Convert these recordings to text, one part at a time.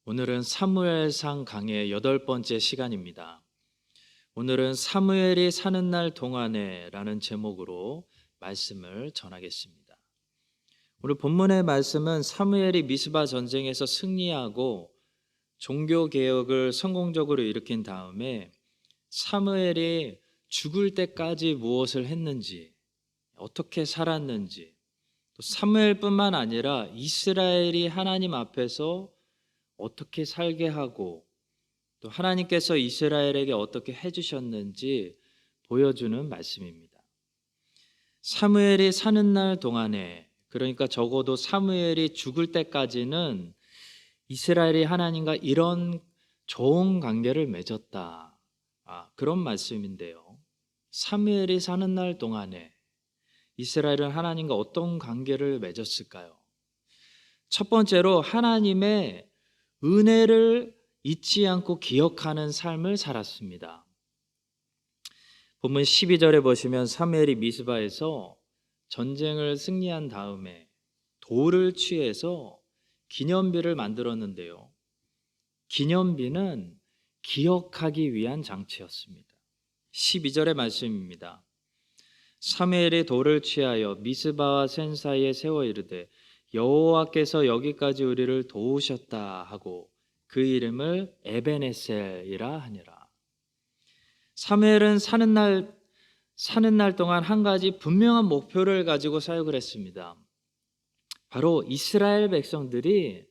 오늘은 사무엘상 강의 8번째 시간입니다. 오늘은 사무엘이 사는 날 동안에라는 제목으로 말씀을 전하겠습니다. 오늘 본문의 말씀은 사무엘이 미스바 전쟁에서 승리하고 종교 개혁을 성공적으로 일으킨 다음에 사무엘이 죽을 때까지 무엇을 했는지, 어떻게 살았는지, 또 사무엘뿐만 아니라 이스라엘이 하나님 앞에서 어떻게 살게 하고 또 하나님께서 이스라엘에게 어떻게 해주셨는지 보여주는 말씀입니다. 사무엘이 사는 날 동안에, 그러니까 적어도 사무엘이 죽을 때까지는 이스라엘이 하나님과 이런 좋은 관계를 맺었다. 그런 말씀인데요. 사무엘이 사는 날 동안에 이스라엘은 하나님과 어떤 관계를 맺었을까요? 첫 번째로 하나님의 은혜를 잊지 않고 기억하는 삶을 살았습니다. 본문 12절에 보시면 사무엘이 미스바에서 전쟁을 승리한 다음에 돌을 취해서 기념비를 만들었는데요. 기념비는 기억하기 위한 장치였습니다. 12절의 말씀입니다. 사무엘이 돌을 취하여 미스바와 센 사이에 세워 이르되 여호와께서 여기까지 우리를 도우셨다 하고 그 이름을 에베네셀이라 하니라. 사무엘은 사는 날 동안 한 가지 분명한 목표를 가지고 사역을 했습니다. 바로 이스라엘 백성들이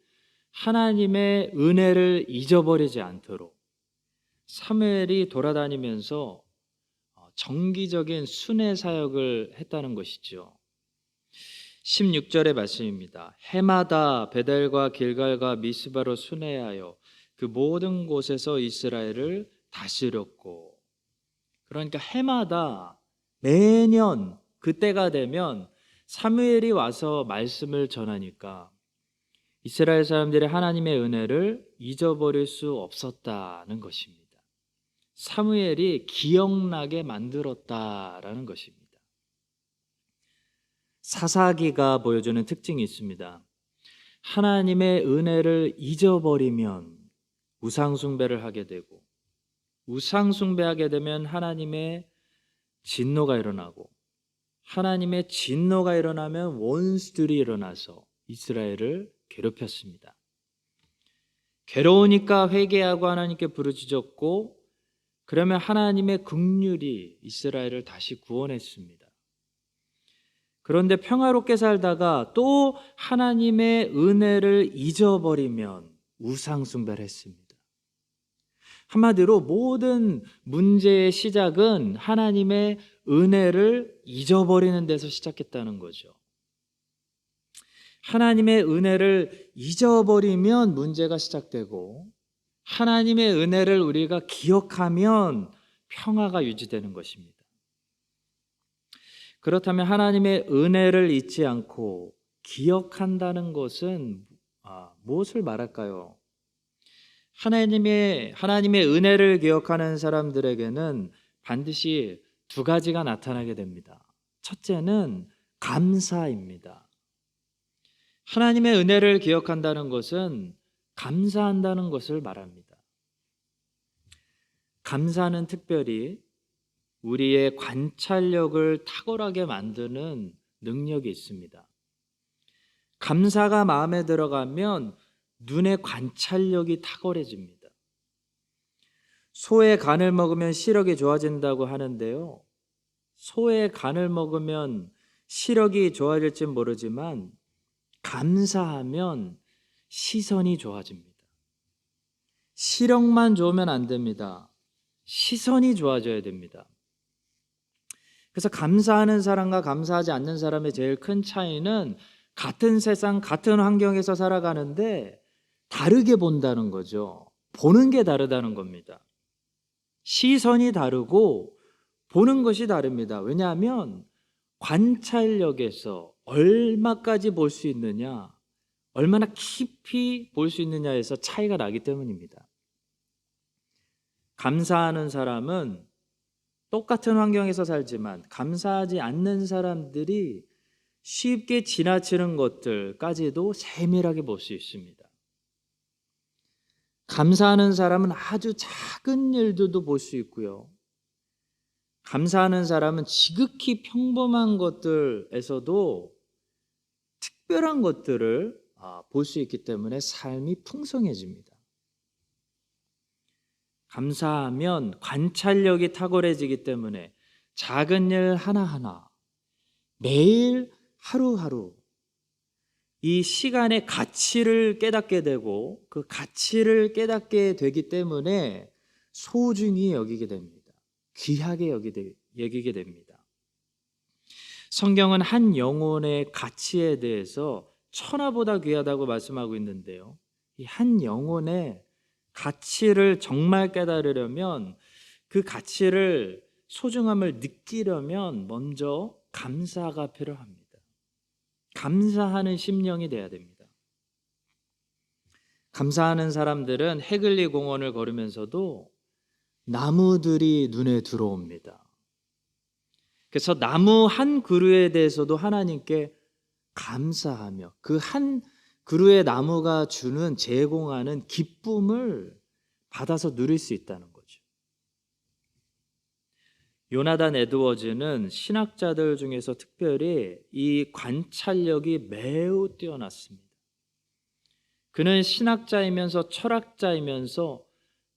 하나님의 은혜를 잊어버리지 않도록 사무엘이 돌아다니면서 정기적인 순회 사역을 했다는 것이죠. 16절의 말씀입니다. 해마다 베델과 길갈과 미스바로 순회하여 그 모든 곳에서 이스라엘을 다스렸고, 그러니까 해마다 매년 그때가 되면 사무엘이 와서 말씀을 전하니까 이스라엘 사람들이 하나님의 은혜를 잊어버릴 수 없었다는 것입니다. 사무엘이 기억나게 만들었다라는 것입니다. 사사기가 보여주는 특징이 있습니다. 하나님의 은혜를 잊어버리면 우상숭배를 하게 되고, 우상숭배하게 되면 하나님의 진노가 일어나고, 하나님의 진노가 일어나면 원수들이 일어나서 이스라엘을 괴롭혔습니다. 괴로우니까 회개하고 하나님께 부르짖었고, 그러면 하나님의 긍휼이 이스라엘을 다시 구원했습니다. 그런데 평화롭게 살다가 또 하나님의 은혜를 잊어버리면 우상숭배를 했습니다. 한마디로 모든 문제의 시작은 하나님의 은혜를 잊어버리는 데서 시작했다는 거죠. 하나님의 은혜를 잊어버리면 문제가 시작되고, 하나님의 은혜를 우리가 기억하면 평화가 유지되는 것입니다. 그렇다면 하나님의 은혜를 잊지 않고 기억한다는 것은 무엇을 말할까요? 하나님의 은혜를 기억하는 사람들에게는 반드시 두 가지가 나타나게 됩니다. 첫째는 감사입니다. 하나님의 은혜를 기억한다는 것은 감사한다는 것을 말합니다. 감사는 특별히 우리의 관찰력을 탁월하게 만드는 능력이 있습니다. 감사가 마음에 들어가면 눈의 관찰력이 탁월해집니다. 소의 간을 먹으면 시력이 좋아진다고 하는데요. 소의 간을 먹으면 시력이 좋아질지 모르지만 감사하면 시선이 좋아집니다. 시력만 좋으면 안 됩니다. 시선이 좋아져야 됩니다. 그래서 감사하는 사람과 감사하지 않는 사람의 제일 큰 차이는 같은 세상, 같은 환경에서 살아가는데 다르게 본다는 거죠. 보는 게 다르다는 겁니다. 시선이 다르고 보는 것이 다릅니다. 왜냐하면 관찰력에서 얼마까지 볼 수 있느냐, 얼마나 깊이 볼 수 있느냐에서 차이가 나기 때문입니다. 감사하는 사람은 똑같은 환경에서 살지만 감사하지 않는 사람들이 쉽게 지나치는 것들까지도 세밀하게 볼 수 있습니다. 감사하는 사람은 아주 작은 일들도 볼 수 있고요. 감사하는 사람은 지극히 평범한 것들에서도 특별한 것들을 볼 수 있기 때문에 삶이 풍성해집니다. 감사하면 관찰력이 탁월해지기 때문에 작은 일 하나하나, 매일 하루하루 이 시간의 가치를 깨닫게 되고 그 가치를 깨닫게 되기 때문에 소중히 여기게 됩니다. 귀하게 여기게 됩니다. 성경은 한 영혼의 가치에 대해서 천하보다 귀하다고 말씀하고 있는데요. 이 한 영혼의 가치를 정말 깨달으려면, 그 가치를, 소중함을 느끼려면 먼저 감사가 필요합니다. 감사하는 심령이 돼야 됩니다. 감사하는 사람들은 해글리 공원을 걸으면서도 나무들이 눈에 들어옵니다. 그래서 나무 한 그루에 대해서도 하나님께 감사하며 그 한 그루의 나무가 주는, 제공하는 기쁨을 받아서 누릴 수 있다는 거죠. 요나단 에드워즈는 신학자들 중에서 특별히 이 관찰력이 매우 뛰어났습니다. 그는 신학자이면서 철학자이면서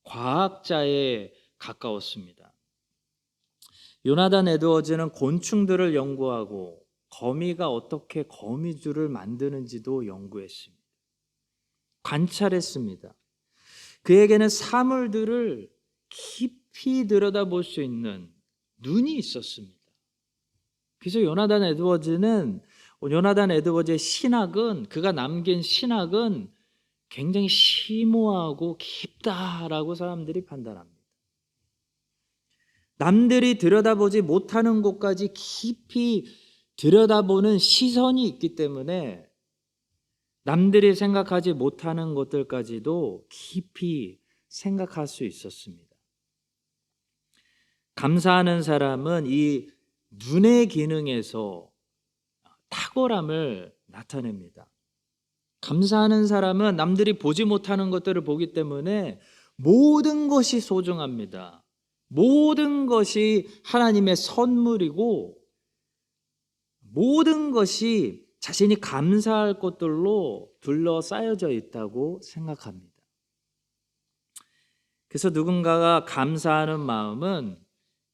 과학자에 가까웠습니다. 요나단 에드워즈는 곤충들을 연구하고 거미가 어떻게 거미줄을 만드는지도 연구했습니다. 관찰했습니다. 그에게는 사물들을 깊이 들여다볼 수 있는 눈이 있었습니다. 그래서 요나단 에드워즈의 신학은, 그가 남긴 신학은 굉장히 심오하고 깊다라고 사람들이 판단합니다. 남들이 들여다보지 못하는 곳까지 깊이 들여다보는 시선이 있기 때문에 남들이 생각하지 못하는 것들까지도 깊이 생각할 수 있었습니다. 감사하는 사람은 이 눈의 기능에서 탁월함을 나타냅니다. 감사하는 사람은 남들이 보지 못하는 것들을 보기 때문에 모든 것이 소중합니다. 모든 것이 하나님의 선물이고 모든 것이 자신이 감사할 것들로 둘러싸여져 있다고 생각합니다. 그래서 누군가가 감사하는 마음은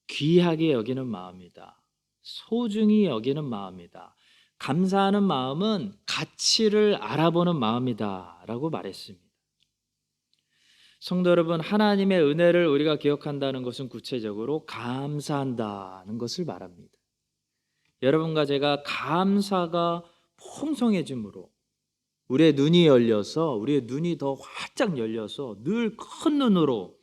귀하게 여기는 마음이다. 소중히 여기는 마음이다. 감사하는 마음은 가치를 알아보는 마음이다 라고 말했습니다. 성도 여러분, 하나님의 은혜를 우리가 기억한다는 것은 구체적으로 감사한다는 것을 말합니다. 여러분과 제가 감사가 풍성해짐으로 우리의 눈이 열려서, 우리의 눈이 더 활짝 열려서 늘 큰 눈으로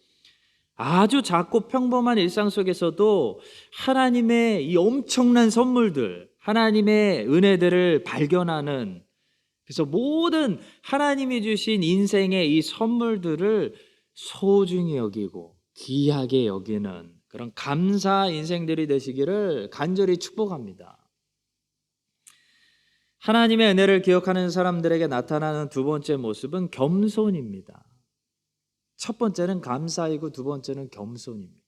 아주 작고 평범한 일상 속에서도 하나님의 이 엄청난 선물들, 하나님의 은혜들을 발견하는, 그래서 모든 하나님이 주신 인생의 이 선물들을 소중히 여기고 귀하게 여기는 그런 감사 인생들이 되시기를 간절히 축복합니다. 하나님의 은혜를 기억하는 사람들에게 나타나는 두 번째 모습은 겸손입니다. 첫 번째는 감사이고 두 번째는 겸손입니다.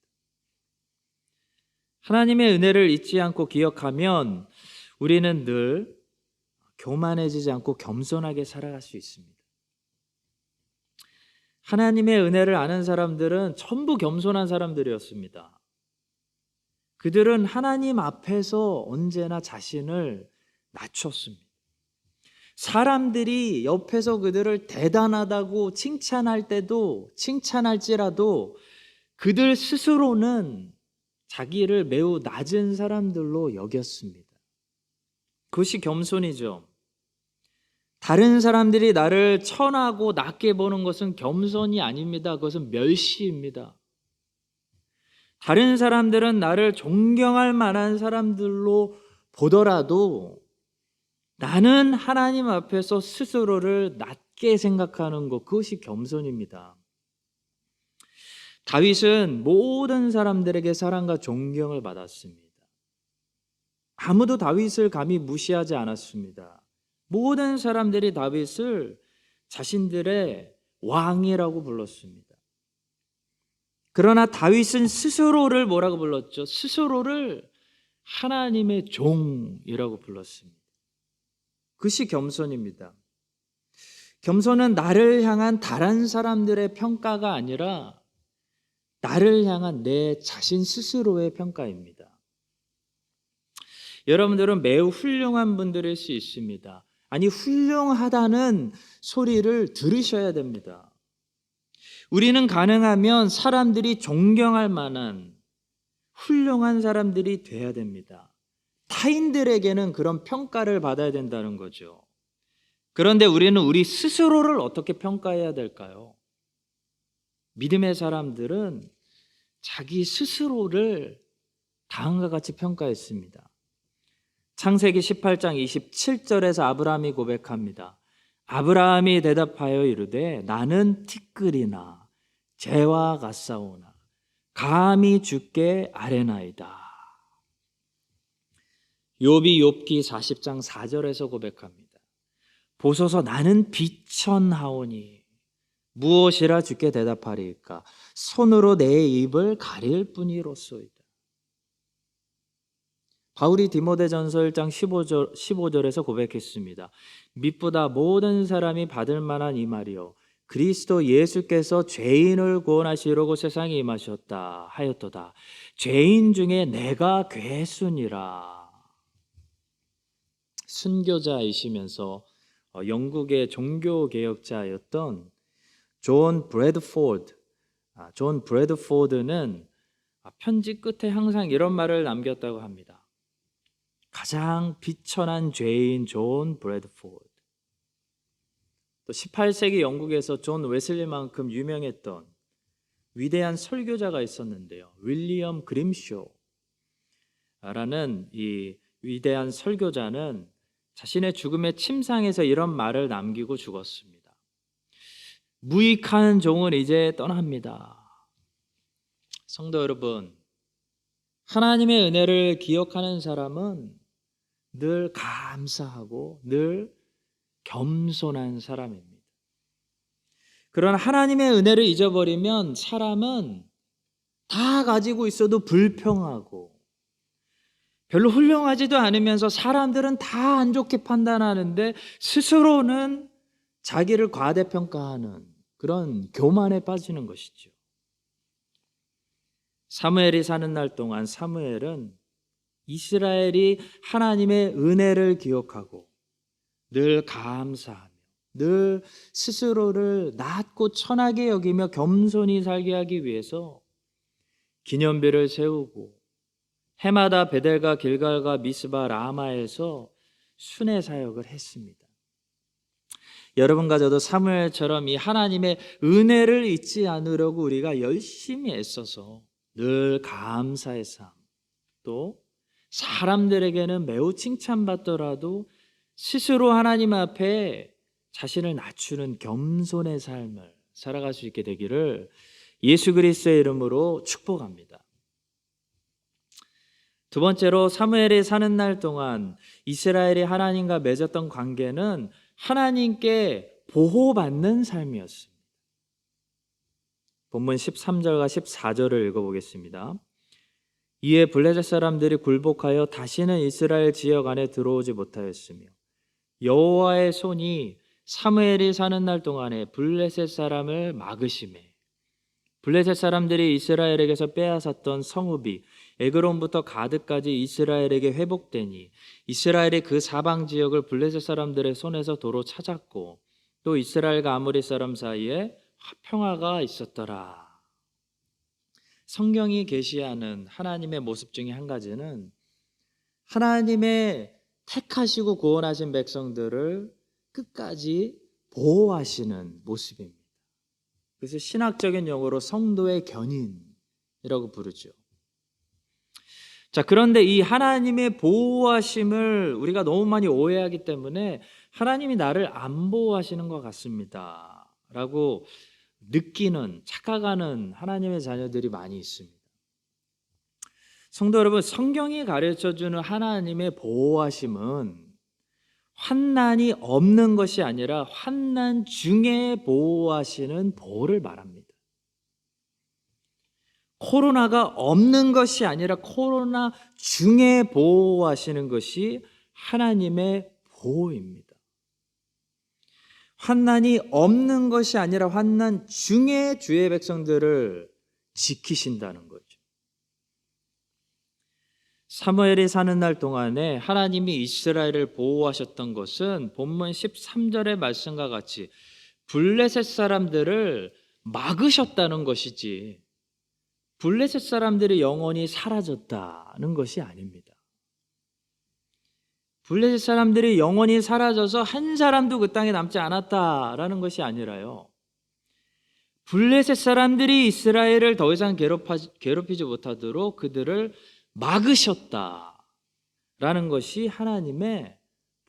하나님의 은혜를 잊지 않고 기억하면 우리는 늘 교만해지지 않고 겸손하게 살아갈 수 있습니다. 하나님의 은혜를 아는 사람들은 전부 겸손한 사람들이었습니다. 그들은 하나님 앞에서 언제나 자신을 낮췄습니다. 사람들이 옆에서 그들을 대단하다고 칭찬할 때도, 칭찬할지라도 그들 스스로는 자기를 매우 낮은 사람들로 여겼습니다. 그것이 겸손이죠. 다른 사람들이 나를 천하고 낮게 보는 것은 겸손이 아닙니다. 그것은 멸시입니다. 다른 사람들은 나를 존경할 만한 사람들로 보더라도 나는 하나님 앞에서 스스로를 낮게 생각하는 것, 그것이 겸손입니다. 다윗은 모든 사람들에게 사랑과 존경을 받았습니다. 아무도 다윗을 감히 무시하지 않았습니다. 모든 사람들이 다윗을 자신들의 왕이라고 불렀습니다. 그러나 다윗은 스스로를 뭐라고 불렀죠? 스스로를 하나님의 종이라고 불렀습니다. 그것이 겸손입니다. 겸손은 나를 향한 다른 사람들의 평가가 아니라 나를 향한 내 자신 스스로의 평가입니다. 여러분들은 매우 훌륭한 분들일 수 있습니다. 아니, 훌륭하다는 소리를 들으셔야 됩니다. 우리는 가능하면 사람들이 존경할 만한 훌륭한 사람들이 돼야 됩니다. 타인들에게는 그런 평가를 받아야 된다는 거죠. 그런데 우리는 우리 스스로를 어떻게 평가해야 될까요? 믿음의 사람들은 자기 스스로를 다음과 같이 평가했습니다. 창세기 18장 27절에서 아브라함이 고백합니다. 아브라함이 대답하여 이르되 나는 티끌이나 재와 같사오나 감히 주께 아뢰나이다. 욥이 욥기 40장 4절에서 고백합니다. 보소서 나는 비천하오니 무엇이라 주께 대답하리이까 손으로 내 입을 가릴 뿐이로소이다. 바울이 디모데전서 1장 15절에서 고백했습니다. mit보다 모든 사람이 받을 만한 이 말이요 그리스도 예수께서 죄인을 구원하시려고 세상에 임하셨다 하였도다. 죄인 중에 내가 괴순이라. 순교자이시면서 영국의 종교개혁자였던 존 브래드포드는 편지 끝에 항상 이런 말을 남겼다고 합니다. 가장 비천한 죄인 존 브래드포드. 또 18세기 영국에서 존 웨슬리만큼 유명했던 위대한 설교자가 있었는데요. 윌리엄 그림쇼라는 이 위대한 설교자는 자신의 죽음의 침상에서 이런 말을 남기고 죽었습니다. 무익한 종은 이제 떠납니다. 성도 여러분, 하나님의 은혜를 기억하는 사람은 늘 감사하고 늘 겸손한 사람입니다. 그러나 하나님의 은혜를 잊어버리면 사람은 다 가지고 있어도 불평하고 별로 훌륭하지도 않으면서 사람들은 다 안 좋게 판단하는데 스스로는 자기를 과대평가하는 그런 교만에 빠지는 것이죠. 사무엘이 사는 날 동안 사무엘은 이스라엘이 하나님의 은혜를 기억하고 늘 감사하며 늘 스스로를 낮고 천하게 여기며 겸손히 살게 하기 위해서 기념비를 세우고 해마다 베델과 길갈과 미스바 라마에서 순회 사역을 했습니다. 여러분과 저도 사무엘처럼 이 하나님의 은혜를 잊지 않으려고 우리가 열심히 애써서 늘 감사의 삶, 또 사람들에게는 매우 칭찬받더라도 스스로 하나님 앞에 자신을 낮추는 겸손의 삶을 살아갈 수 있게 되기를 예수 그리스도의 이름으로 축복합니다. 두 번째로 사무엘이 사는 날 동안 이스라엘이 하나님과 맺었던 관계는 하나님께 보호받는 삶이었습니다. 본문 13절과 14절을 읽어보겠습니다. 이에 블레셋 사람들이 굴복하여 다시는 이스라엘 지역 안에 들어오지 못하였으며 여호와의 손이 사무엘이 사는 날 동안에 블레셋 사람을 막으시매 블레셋 사람들이 이스라엘에게서 빼앗았던 성읍이 에그론부터 가드까지 이스라엘에게 회복되니 이스라엘이 그 사방 지역을 블레셋 사람들의 손에서 도로 찾았고 또 이스라엘과 아모리 사람 사이에 평화가 있었더라. 성경이 계시하는 하나님의 모습 중에 한 가지는 하나님의 택하시고 구원하신 백성들을 끝까지 보호하시는 모습입니다. 그래서 신학적인 용어로 성도의 견인이라고 부르죠. 자, 그런데 이 하나님의 보호하심을 우리가 너무 많이 오해하기 때문에 하나님이 나를 안 보호하시는 것 같습니다 라고 느끼는, 착각하는 하나님의 자녀들이 많이 있습니다. 성도 여러분, 성경이 가르쳐주는 하나님의 보호하심은 환난이 없는 것이 아니라 환난 중에 보호하시는 보호를 말합니다. 코로나가 없는 것이 아니라 코로나 중에 보호하시는 것이 하나님의 보호입니다. 환난이 없는 것이 아니라 환난 중에 주의 백성들을 지키신다는 거죠. 사무엘이 사는 날 동안에 하나님이 이스라엘을 보호하셨던 것은 본문 13절의 말씀과 같이 블레셋 사람들을 막으셨다는 것이지, 블레셋 사람들이 영원히 사라졌다는 것이 아닙니다. 블레셋 사람들이 영원히 사라져서 한 사람도 그 땅에 남지 않았다라는 것이 아니라요, 블레셋 사람들이 이스라엘을 더 이상 괴롭히지 못하도록 그들을 막으셨다라는 것이 하나님의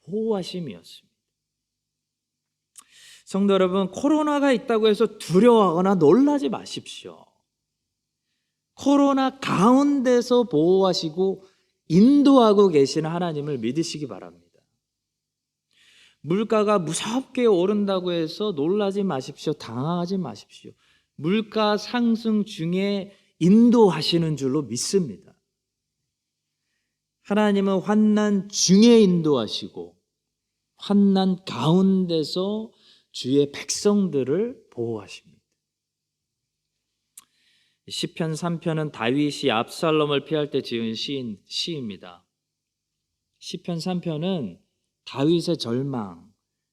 보호하심이었습니다. 성도 여러분, 코로나가 있다고 해서 두려워하거나 놀라지 마십시오. 코로나 가운데서 보호하시고 인도하고 계시는 하나님을 믿으시기 바랍니다. 물가가 무섭게 오른다고 해서 놀라지 마십시오. 당황하지 마십시오. 물가 상승 중에 인도하시는 줄로 믿습니다. 하나님은 환난 중에 인도하시고 환난 가운데서 주의 백성들을 보호하십니다. 시편 3편은 다윗이 압살롬을 피할 때 지은 시입니다. 시편 3편은 다윗의 절망,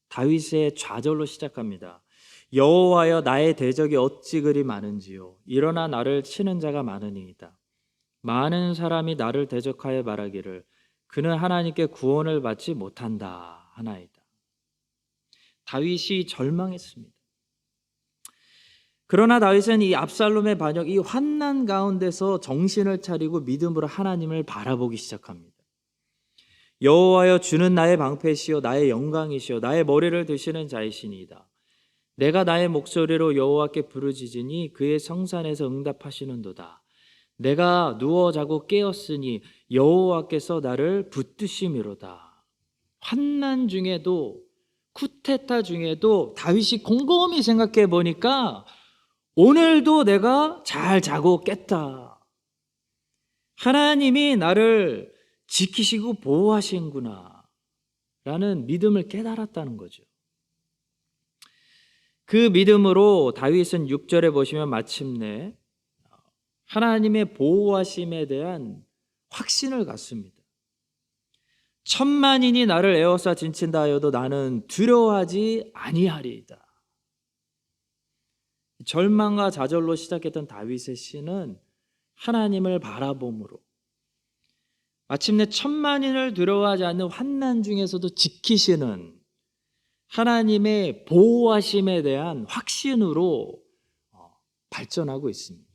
다윗의 좌절로 시작합니다. 여호와여, 나의 대적이 어찌 그리 많은지요. 일어나 나를 치는 자가 많으니이다. 많은 사람이 나를 대적하여 말하기를 그는 하나님께 구원을 받지 못한다 하나이다. 다윗이 절망했습니다. 그러나 다윗은 이 압살롬의 반역, 이 환난 가운데서 정신을 차리고 믿음으로 하나님을 바라보기 시작합니다. 여호와여, 주는 나의 방패시요 나의 영광이시요 나의 머리를 드시는 자이시니이다. 내가 나의 목소리로 여호와께 부르짖으니 그의 성산에서 응답하시는도다. 내가 누워 자고 깨었으니 여호와께서 나를 붙드심이로다. 환난 중에도, 쿠데타 중에도 다윗이 곰곰이 생각해 보니까 오늘도 내가 잘 자고 깼다. 하나님이 나를 지키시고 보호하시는구나 라는 믿음을 깨달았다는 거죠. 그 믿음으로 다윗은 6절에 보시면 마침내 하나님의 보호하심에 대한 확신을 갖습니다. 천만인이 나를 에워싸 진친다 하여도 나는 두려워하지 아니하리이다. 절망과 좌절로 시작했던 다윗의 시는 하나님을 바라봄으로 마침내 천만인을 두려워하지 않는 환난 중에서도 지키시는 하나님의 보호하심에 대한 확신으로 발전하고 있습니다.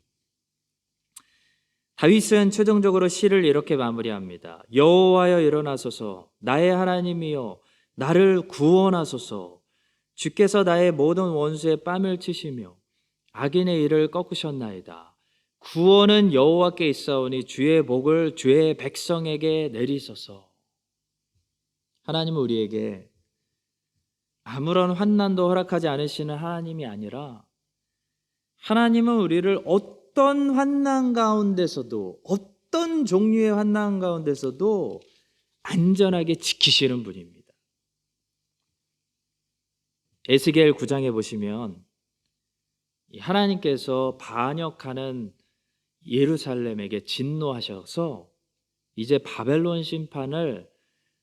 다윗은 최종적으로 시를 이렇게 마무리합니다. 여호와여, 일어나소서. 나의 하나님이여, 나를 구원하소서. 주께서 나의 모든 원수의 뺨을 치시며 악인의 일을 꺾으셨나이다. 구원은 여호와께 있사오니 주의 복을 주의 백성에게 내리소서. 하나님은 우리에게 아무런 환난도 허락하지 않으시는 하나님이 아니라, 하나님은 우리를 어떤 환난 가운데서도, 어떤 종류의 환난 가운데서도 안전하게 지키시는 분입니다. 에스겔 9장에 보시면 하나님께서 반역하는 예루살렘에게 진노하셔서 이제 바벨론 심판을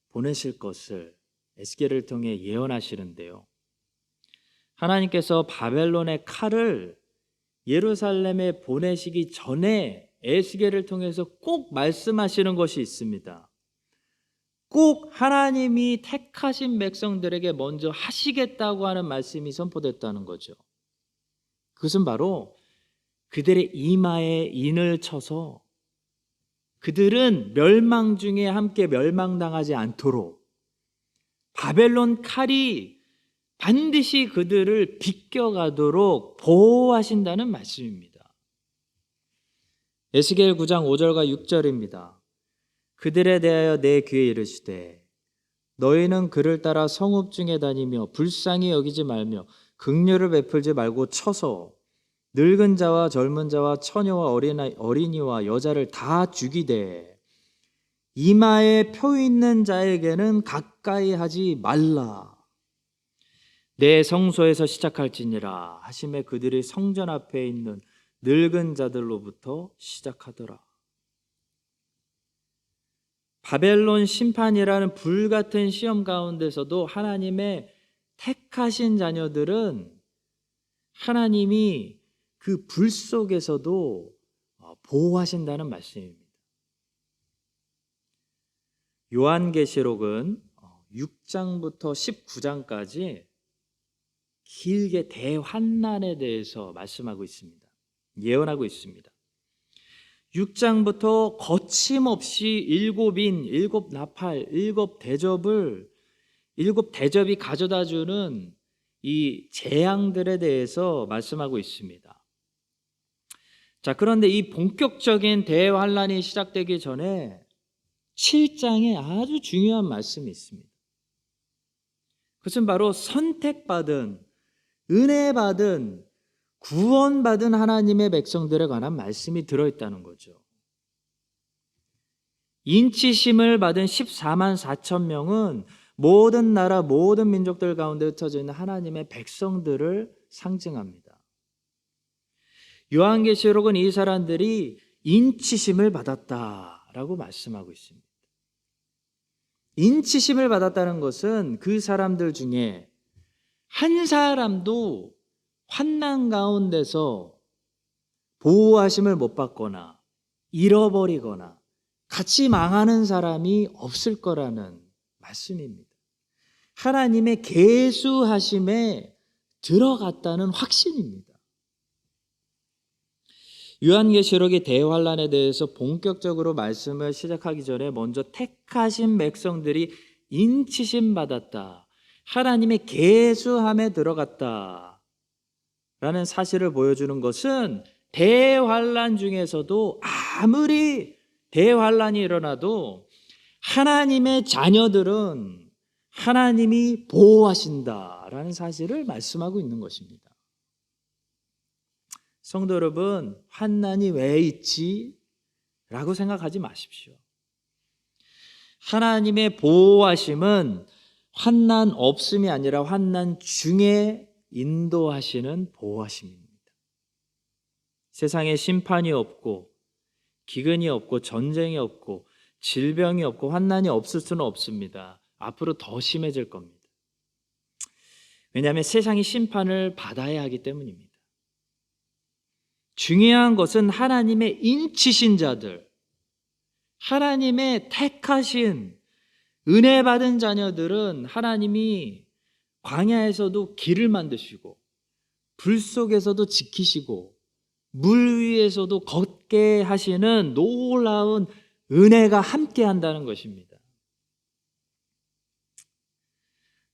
보내실 것을 에스겔을 통해 예언하시는데요, 하나님께서 바벨론의 칼을 예루살렘에 보내시기 전에 에스겔을 통해서 꼭 말씀하시는 것이 있습니다. 꼭 하나님이 택하신 백성들에게 먼저 하시겠다고 하는 말씀이 선포됐다는 거죠. 그것은 바로 그들의 이마에 인을 쳐서 그들은 멸망 중에 함께 멸망당하지 않도록 바벨론 칼이 반드시 그들을 비껴가도록 보호하신다는 말씀입니다. 에스겔 9장 5절과 6절입니다. 그들에 대하여 내 귀에 이르시되 너희는 그를 따라 성읍 중에 다니며 불쌍히 여기지 말며 긍휼을 베풀지 말고 쳐서 늙은 자와 젊은 자와 처녀와 어린이와 여자를 다 죽이되 이마에 표 있는 자에게는 가까이 하지 말라. 내 성소에서 시작할지니라 하심에 그들이 성전 앞에 있는 늙은 자들로부터 시작하더라. 바벨론 심판이라는 불같은 시험 가운데서도 하나님의 택하신 자녀들은 하나님이 그 불 속에서도 보호하신다는 말씀입니다. 요한계시록은 6장부터 19장까지 길게 대환난에 대해서 말씀하고 있습니다. 예언하고 있습니다. 6장부터 거침없이 일곱 나팔, 일곱 대접이 가져다주는 이 재앙들에 대해서 말씀하고 있습니다. 자, 그런데 이 본격적인 대환난이 시작되기 전에 7장에 아주 중요한 말씀이 있습니다. 그것은 바로 선택받은, 은혜받은, 구원받은 하나님의 백성들에 관한 말씀이 들어있다는 거죠. 인치심을 받은 14만 4천 명은 모든 나라, 모든 민족들 가운데 흩어져 있는 하나님의 백성들을 상징합니다. 요한계시록은 이 사람들이 인치심을 받았다라고 말씀하고 있습니다. 인치심을 받았다는 것은 그 사람들 중에 한 사람도 환난 가운데서 보호하심을 못 받거나 잃어버리거나 같이 망하는 사람이 없을 거라는 말씀입니다. 하나님의 계수하심에 들어갔다는 확신입니다. 요한계시록의 대환난에 대해서 본격적으로 말씀을 시작하기 전에 먼저 택하신 백성들이 인치심 받았다, 하나님의 계수함에 들어갔다 라는 사실을 보여주는 것은 대환난 중에서도 아무리 대환난이 일어나도 하나님의 자녀들은 하나님이 보호하신다라는 사실을 말씀하고 있는 것입니다. 성도 여러분, 환난이 왜 있지? 라고 생각하지 마십시오. 하나님의 보호하심은 환난 없음이 아니라 환난 중에 인도하시는 보호하심입니다. 세상에 심판이 없고 기근이 없고 전쟁이 없고 질병이 없고 환난이 없을 수는 없습니다. 앞으로 더 심해질 겁니다. 왜냐하면 세상이 심판을 받아야 하기 때문입니다. 중요한 것은 하나님의 인치신 자들, 하나님의 택하신 은혜 받은 자녀들은 하나님이 광야에서도 길을 만드시고 불 속에서도 지키시고 물 위에서도 걷게 하시는 놀라운 은혜가 함께 한다는 것입니다.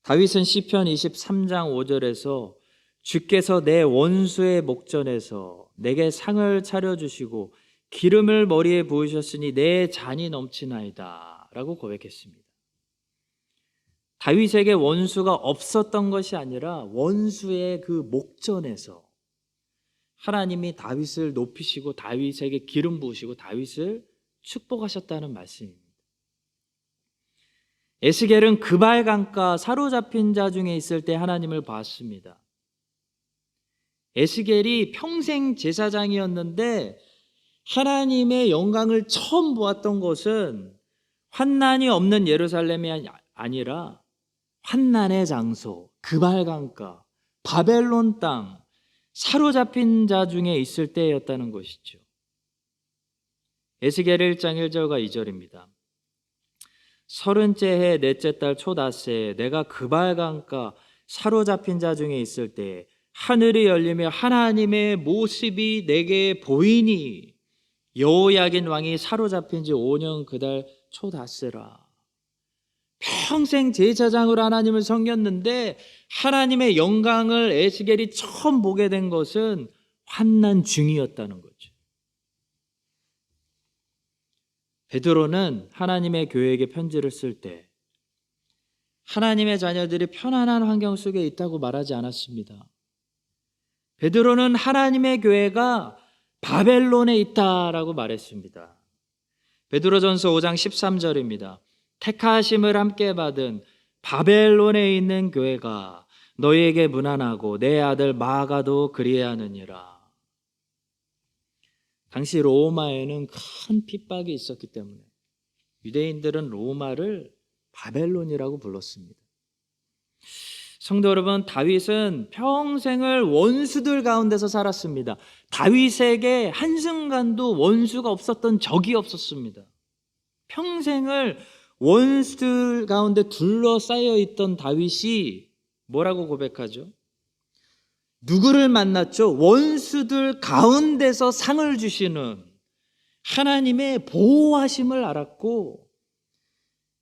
다윗은 시편 23장 5절에서 주께서 내 원수의 목전에서 내게 상을 차려주시고 기름을 머리에 부으셨으니 내 잔이 넘치나이다 라고 고백했습니다. 다윗에게 원수가 없었던 것이 아니라 원수의 그 목전에서 하나님이 다윗을 높이시고 다윗에게 기름 부으시고 다윗을 축복하셨다는 말씀입니다. 에스겔은 그발 강가 사로잡힌 자 중에 있을 때 하나님을 봤습니다. 에스겔이 평생 제사장이었는데 하나님의 영광을 처음 보았던 것은 환난이 없는 예루살렘이 아니라 환난의 장소, 그발 강가, 바벨론 땅, 사로잡힌 자 중에 있을 때였다는 것이죠. 에스겔 1장 1절과 2절입니다. 30째 해 넷째 달 초닷새에 내가 그발 강가 사로잡힌 자 중에 있을 때 하늘이 열리며 하나님의 모습이 내게 보이니 여호야긴 왕이 사로잡힌 지 5년 그달 초닷새라. 평생 제사장으로 하나님을 섬겼는데 하나님의 영광을 에스겔이 처음 보게 된 것은 환난 중이었다는 거죠. 베드로는 하나님의 교회에게 편지를 쓸 때 하나님의 자녀들이 편안한 환경 속에 있다고 말하지 않았습니다. 베드로는 하나님의 교회가 바벨론에 있다라고 말했습니다. 베드로전서 5장 13절입니다. 택하심을 함께 받은 바벨론에 있는 교회가 너희에게 문안하고 내 아들 마가도 그리하느니라. 당시 로마에는 큰 핍박이 있었기 때문에 유대인들은 로마를 바벨론이라고 불렀습니다. 성도 여러분, 다윗은 평생을 원수들 가운데서 살았습니다. 다윗에게 한순간도 원수가 없었던 적이 없었습니다. 평생을 원수들 가운데 둘러싸여 있던 다윗이 뭐라고 고백하죠? 누구를 만났죠? 원수들 가운데서 상을 주시는 하나님의 보호하심을 알았고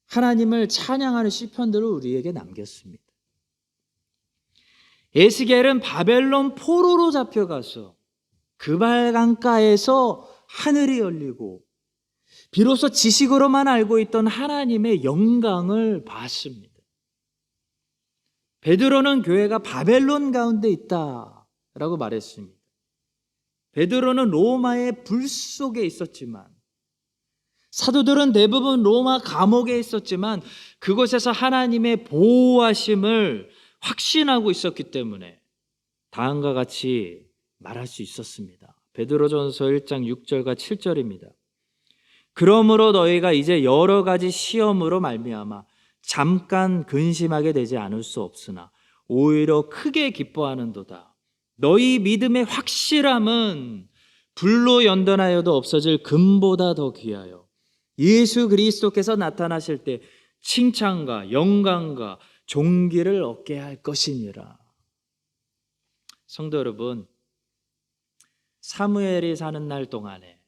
하나님을 찬양하는 시편들을 우리에게 남겼습니다. 에스겔은 바벨론 포로로 잡혀가서 그발 강가에서 하늘이 열리고 비로소 지식으로만 알고 있던 하나님의 영광을 봤습니다. 베드로는 교회가 바벨론 가운데 있다라고 말했습니다. 베드로는 로마의 불 속에 있었지만, 사도들은 대부분 로마 감옥에 있었지만 그곳에서 하나님의 보호하심을 확신하고 있었기 때문에 다음과 같이 말할 수 있었습니다. 베드로전서 1장 6절과 7절입니다. 그러므로 너희가 이제 여러 가지 시험으로 말미암아 잠깐 근심하게 되지 않을 수 없으나 오히려 크게 기뻐하는도다. 너희 믿음의 확실함은 불로 연단하여도 없어질 금보다 더 귀하여 예수 그리스도께서 나타나실 때 칭찬과 영광과 존귀를 얻게 할 것이니라. 성도 여러분, 사무엘이 사는 날 동안에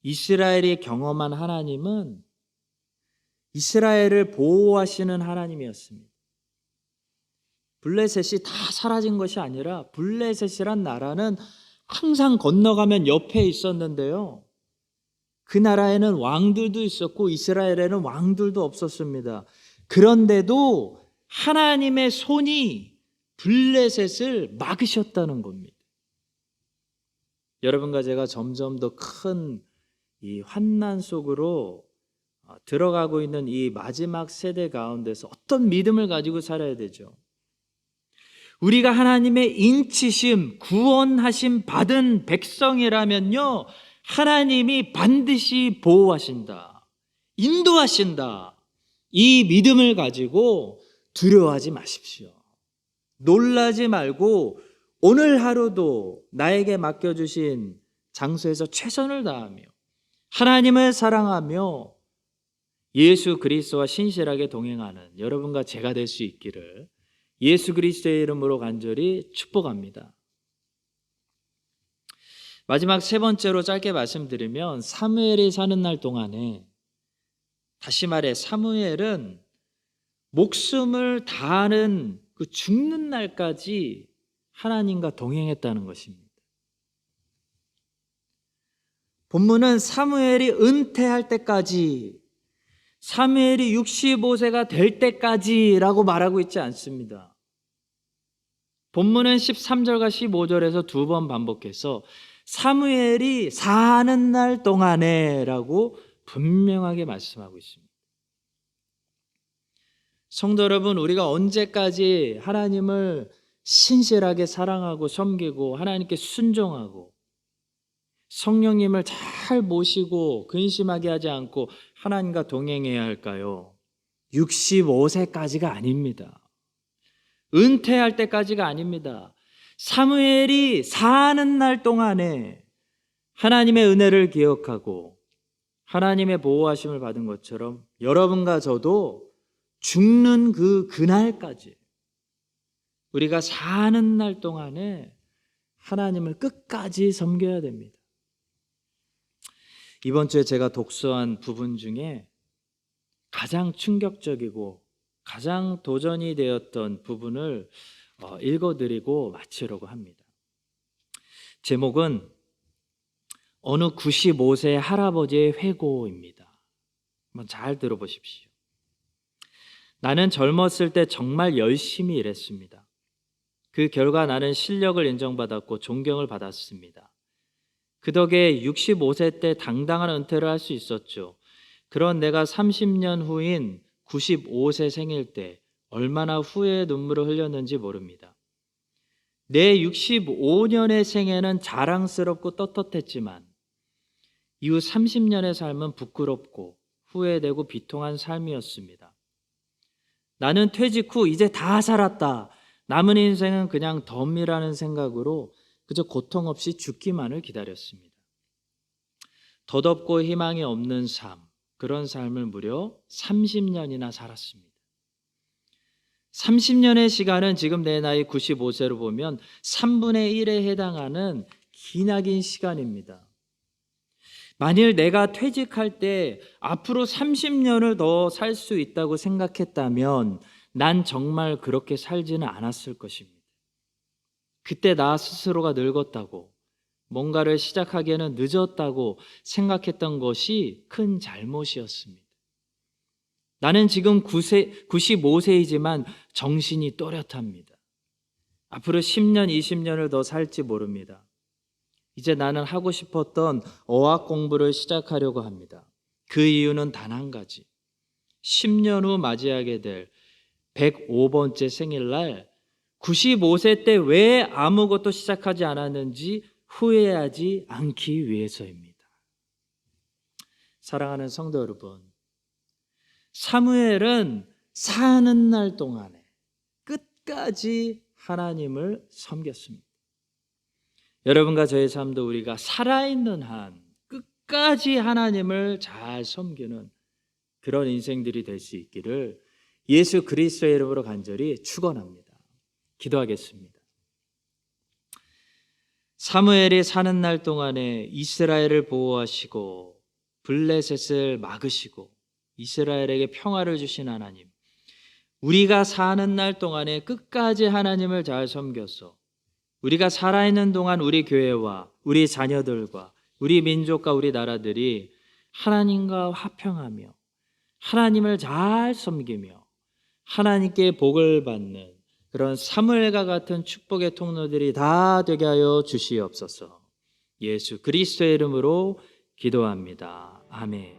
이스라엘이 경험한 하나님은 이스라엘을 보호하시는 하나님이었습니다. 블레셋이 다 사라진 것이 아니라 블레셋이란 나라는 항상 건너가면 옆에 있었는데요, 그 나라에는 왕들도 있었고 이스라엘에는 왕들도 없었습니다. 그런데도 하나님의 손이 블레셋을 막으셨다는 겁니다. 여러분과 제가 점점 더 큰 이 환난 속으로 들어가고 있는 이 마지막 세대 가운데서 어떤 믿음을 가지고 살아야 되죠? 우리가 하나님의 인치심, 구원하심 받은 백성이라면요, 하나님이 반드시 보호하신다, 인도하신다, 이 믿음을 가지고 두려워하지 마십시오. 놀라지 말고 오늘 하루도 나에게 맡겨주신 장소에서 최선을 다하며 하나님을 사랑하며 예수 그리스도와 신실하게 동행하는 여러분과 제가 될 수 있기를 예수 그리스도의 이름으로 간절히 축복합니다. 마지막 세 번째로 짧게 말씀드리면, 사무엘이 사는 날 동안에, 다시 말해 사무엘은 목숨을 다하는 그 죽는 날까지 하나님과 동행했다는 것입니다. 본문은 사무엘이 은퇴할 때까지, 사무엘이 65세가 될 때까지라고 말하고 있지 않습니다. 본문은 13절과 15절에서 두 번 반복해서 사무엘이 사는 날 동안에 라고 분명하게 말씀하고 있습니다. 성도 여러분, 우리가 언제까지 하나님을 신실하게 사랑하고 섬기고 하나님께 순종하고 성령님을 잘 모시고 근심하게 하지 않고 하나님과 동행해야 할까요? 65세까지가 아닙니다. 은퇴할 때까지가 아닙니다. 사무엘이 사는 날 동안에 하나님의 은혜를 기억하고 하나님의 보호하심을 받은 것처럼 여러분과 저도 죽는 그날까지 우리가 사는 날 동안에 하나님을 끝까지 섬겨야 됩니다. 이번 주에 제가 독서한 부분 중에 가장 충격적이고 가장 도전이 되었던 부분을 읽어드리고 마치려고 합니다. 제목은 어느 95세 할아버지의 회고입니다. 한번 잘 들어보십시오. 나는 젊었을 때 정말 열심히 일했습니다. 그 결과 나는 실력을 인정받았고 존경을 받았습니다. 그 덕에 65세 때 당당한 은퇴를 할 수 있었죠. 그런 내가 30년 후인 95세 생일 때 얼마나 후회의 눈물을 흘렸는지 모릅니다. 내 65년의 생애는 자랑스럽고 떳떳했지만 이후 30년의 삶은 부끄럽고 후회되고 비통한 삶이었습니다. 나는 퇴직 후 이제 다 살았다. 남은 인생은 그냥 덤이라는 생각으로 그저 고통 없이 죽기만을 기다렸습니다. 덧없고 희망이 없는 삶, 그런 삶을 무려 30년이나 살았습니다. 30년의 시간은 지금 내 나이 95세로 보면 3분의 1에 해당하는 기나긴 시간입니다. 만일 내가 퇴직할 때 앞으로 30년을 더 살 수 있다고 생각했다면 난 정말 그렇게 살지는 않았을 것입니다. 그때 나 스스로가 늙었다고, 뭔가를 시작하기에는 늦었다고 생각했던 것이 큰 잘못이었습니다. 나는 지금 95세이지만 정신이 또렷합니다. 앞으로 10년, 20년을 더 살지 모릅니다. 이제 나는 하고 싶었던 어학 공부를 시작하려고 합니다. 그 이유는 단 한 가지. 10년 후 맞이하게 될 105번째 생일날 95세 때 왜 아무것도 시작하지 않았는지 후회하지 않기 위해서입니다. 사랑하는 성도 여러분, 사무엘은 사는 날 동안에 끝까지 하나님을 섬겼습니다. 여러분과 저의 삶도 우리가 살아있는 한 끝까지 하나님을 잘 섬기는 그런 인생들이 될 수 있기를 예수 그리스도의 이름으로 간절히 축원합니다. 기도하겠습니다. 사무엘이 사는 날 동안에 이스라엘을 보호하시고 블레셋을 막으시고 이스라엘에게 평화를 주신 하나님, 우리가 사는 날 동안에 끝까지 하나님을 잘 섬겨서 우리가 살아있는 동안 우리 교회와 우리 자녀들과 우리 민족과 우리 나라들이 하나님과 화평하며 하나님을 잘 섬기며 하나님께 복을 받는 그런 사무엘과 같은 축복의 통로들이 다 되게 하여 주시옵소서. 예수 그리스도의 이름으로 기도합니다. 아멘.